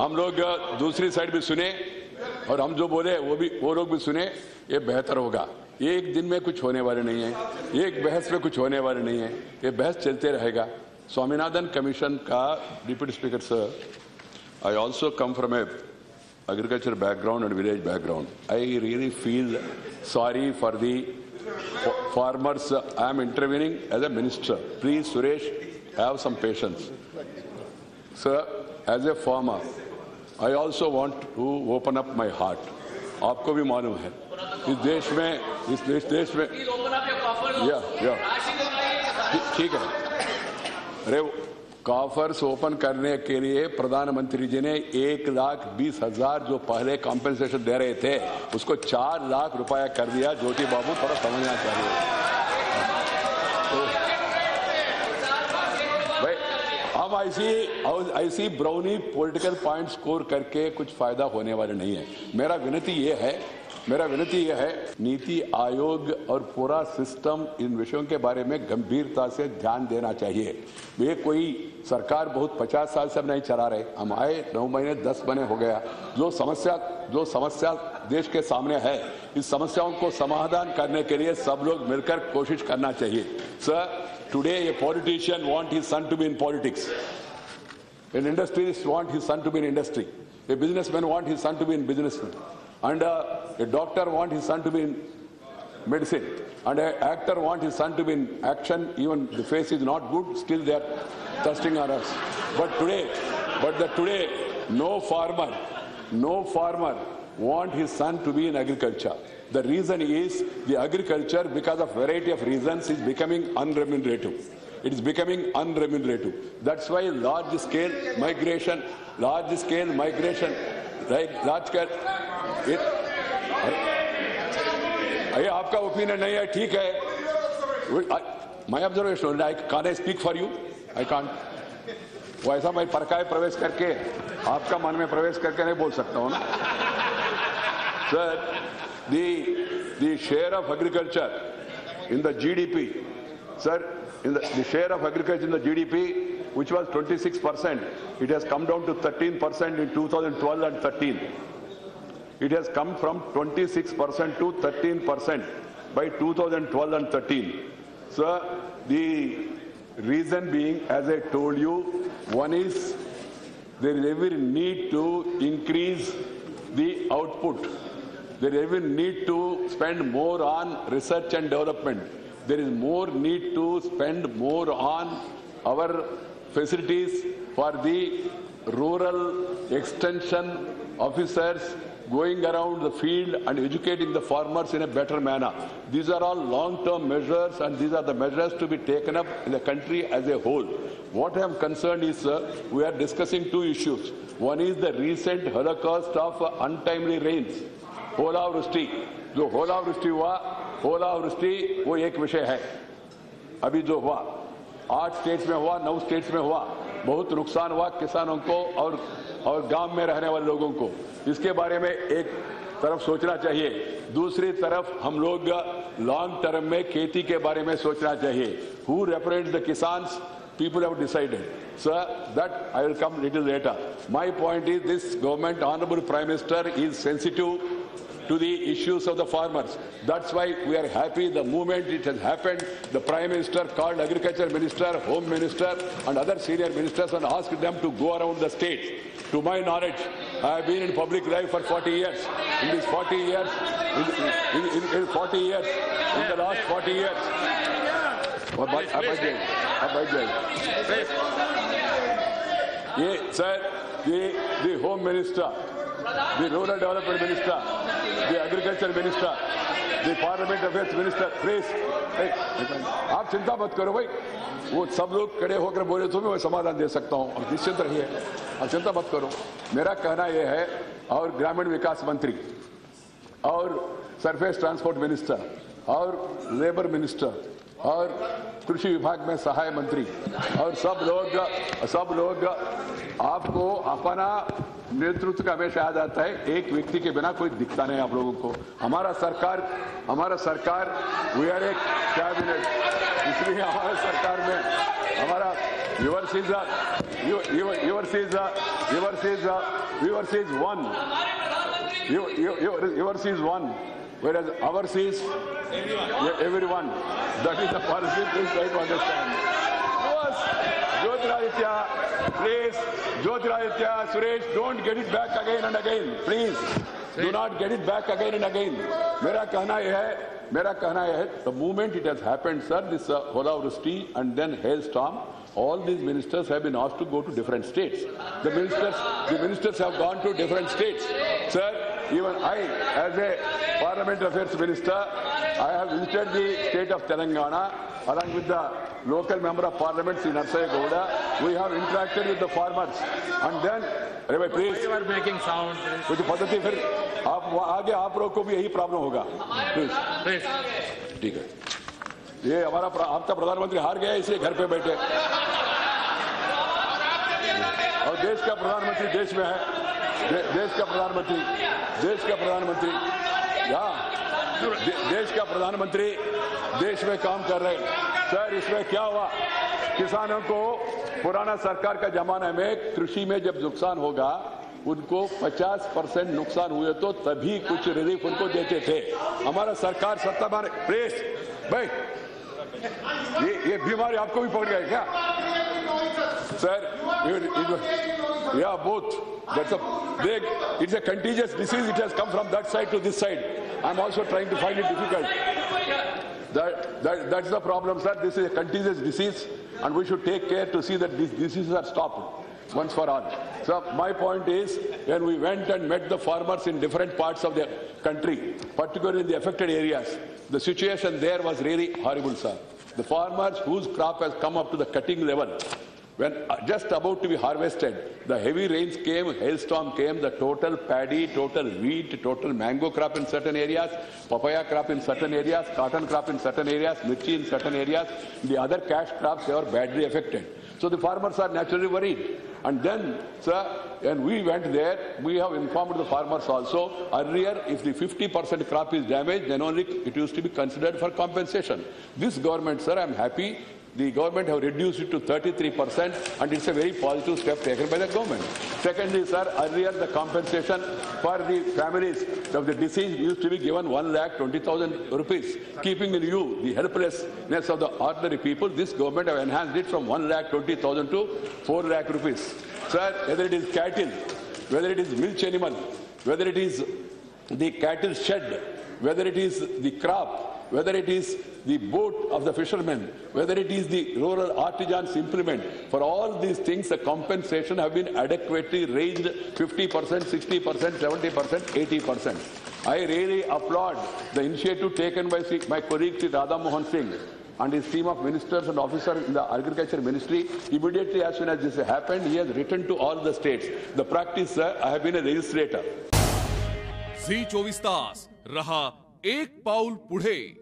हम लोग दूसरी साइड भी सुने और हम जो बोले वो लोग भी सुने, ये बेहतर होगा। एक दिन में कुछ होने वाले नहीं है, एक बहस में कुछ होने वाले नहीं है, ये बहस चलते रहेगा। स्वामीनाथन कमीशन का deputy speaker sir, I also come from A agriculture background and village background. I really feel sorry for the farmers. I am intervening as a minister. Please, Suresh, have some patience. Sir, as a farmer, I also want to open up my heart. आपको भी मालूम है इस देश में ठीक है। अरे कॉफर्स ओपन करने के लिए प्रधानमंत्री जी ने 1,20,000 जो पहले कॉम्पेंसेशन दे रहे थे उसको 4 लाख रुपया कर दिया। ज्योति बाबू थोड़ा समझना चाहिए भाई, हम ऐसी ब्राउनी पॉलिटिकल पॉइंट स्कोर करके कुछ फायदा होने वाले नहीं है। मेरा विनती ये है नीति आयोग और पूरा सिस्टम इन विषयों के बारे में गंभीरता से ध्यान देना चाहिए। ये कोई सरकार बहुत 50 साल से अब नहीं चला रहे, हम आए 9 महीने 10 महीने हो गया। जो समस्या देश के सामने है, इस समस्याओं को समाधान करने के लिए सब लोग मिलकर कोशिश करना चाहिए। Sir, today a politician want his son to be in politics, an industrialist want his son to be in industry, a businessman want his son to be in businessman, and a doctor want his son to be in medicine, and an actor want his son to be in action. Even the face is not good, still they are thrusting on us. But today no farmer want his son to be in agriculture. The reason is the agriculture, because of variety of reasons, is becoming unremunerative. It is becoming unremunerative. That's why large scale migration, right? Large scale. ये आपका opinion नहीं है, ठीक है। My observation, can I speak for you? I can't. वो ऐसा मैं परकाय प्रवेश करके आपका मन में प्रवेश करके नहीं बोल सकता हूँ ना। Sir, the share of agriculture in the GDP, sir. The share of agriculture in the GDP, which was 26%, it has come down to 13% in 2012 and 13. It has come from 26% to 13% by 2012 and 13. So the reason being, as I told you, one is there is every need to increase the output. There is every need to spend more on research and development. There is more need to spend more on our facilities for the rural extension officers going around the field and educating the farmers in a better manner. These are all long-term measures, and these are the measures to be taken up in the country as a whole. What I am concerned is, sir, we are discussing two issues. One is the recent holocaust of untimely rains, ओलावृष्टि। जो ओलावृष्टि वो एक विषय है। अभी जो हुआ 8 स्टेट्स में हुआ, 9 स्टेट्स में हुआ, बहुत नुकसान हुआ किसानों को और गांव में रहने वाले लोगों को। इसके बारे में एक तरफ सोचना चाहिए, दूसरी तरफ हम लोग लॉन्ग टर्म में खेती के बारे में सोचना चाहिए। Who represents the Kisans? People have decided. Sir, that I will come little later. My point is, this government, Honorable Prime Minister, is sensitive to the issues of the farmers. That's why we are happy the moment it has happened, the Prime Minister called Agriculture Minister, Home Minister and other senior ministers and asked them to go around the states. To my knowledge, I have been in public life for 40 years. In these 40 years, in the last 40 years, the Home Minister, the Rural Development Minister, the Agriculture Minister, the Parliament Affairs Minister, please, आप चिंता मत करो भाई, वो सब लोग खड़े होकर बोले तो मैं समाधान दे सकता हूँ, और निश्चिंत रहिए, आप चिंता मत करो। मेरा कहना यह है, और ग्रामीण विकास मंत्री और सरफेस ट्रांसपोर्ट मिनिस्टर और लेबर मिनिस्टर और कृषि विभाग में सहाय मंत्री और सब लोग आपको अपना नेतृत्व का हमेशा याद आता है। एक व्यक्ति के बिना कोई दिखता नहीं आप लोगों को। हमारा सरकार वी आर ए कैबिनेट, इसलिए हमारे सरकार में हमारा Yours is one. Yours is one, whereas ours is everyone. That is the policy. Please try to understand. Yes, Jyotiraditya, please, Jyotiraditya, Suresh, don't get it back again and again. Please, do not get it back again and again. मेरा कहना है, the moment it has happened, sir, this Holavrushti and then hailstorm, all these ministers have been asked to go to different states. The ministers have gone to different states. Sir, even I, as a Parliament Affairs Minister, I have visited the state of Telangana along with the local member of Parliament, Sri Narsaya Gowda. We have interacted with the farmers. And then, please, you are making sound. कुछ पद्धति फिर आगे आप लोग को भी यही problem होगा. Please. ठीक है. ये हमारा आपका प्रधानमंत्री हार गया इसलिए घर पे बैठे और देश का प्रधानमंत्री देश में है. देश का प्रधानमंत्री देश में काम कर रहे हैं. सर, इसमें क्या हुआ? किसानों को पुराना सरकार का जमाना में कृषि में जब नुकसान होगा उनको 50% नुकसान हुए तो तभी कुछ रिलीफ उनको देते थे. हमारा सरकार सत्ता में प्रेस भाई ये बीमारी आपको भी पड़ गई क्या? Sir, yeah, both. It's a contagious disease. It has come from that side to this side. I'm also trying to find it difficult. That's the problem, sir. This is a contagious disease, and we should take care to see that these diseases are stopped once for all. So my point is, when we went and met the farmers in different parts of the country, particularly in the affected areas, the situation there was really horrible, sir. The farmers whose crop has come up to the cutting level, when just about to be harvested, the heavy rains came, hailstorm came, the total paddy, total wheat, total mango crop in certain areas, papaya crop in certain areas, cotton crop in certain areas, mirchi in certain areas, the other cash crops, they were badly affected. So the farmers are naturally worried. And then, sir, when we went there, we have informed the farmers also. Earlier, if the 50% crop is damaged, then only it used to be considered for compensation. This government, sir, I am happy. The government have reduced it to 33%, and it's a very positive step taken by the government. Secondly, sir, earlier the compensation for the families of the deceased used to be given 1,20,000 rupees, keeping in view the helplessness of the ordinary people. This government have enhanced it from 1,20,000 to 4 lakh rupees. Sir, whether it is cattle, whether it is milch animal, whether it is the cattle shed, whether it is the crop, whether it is the boat of the fishermen, whether it is the rural artisans implement, for all these things the compensation have been adequately raised 50%, 60%, 70%, 80%. I really applaud the initiative taken by my colleague Sri Radha Mohan Singh and his team of ministers and officers in the Agriculture Ministry. Immediately as soon as this happened, he has written to all the states. The practice, sir, I have been a legislator. Zee 24 तास रहा एक पाऊल पुढे.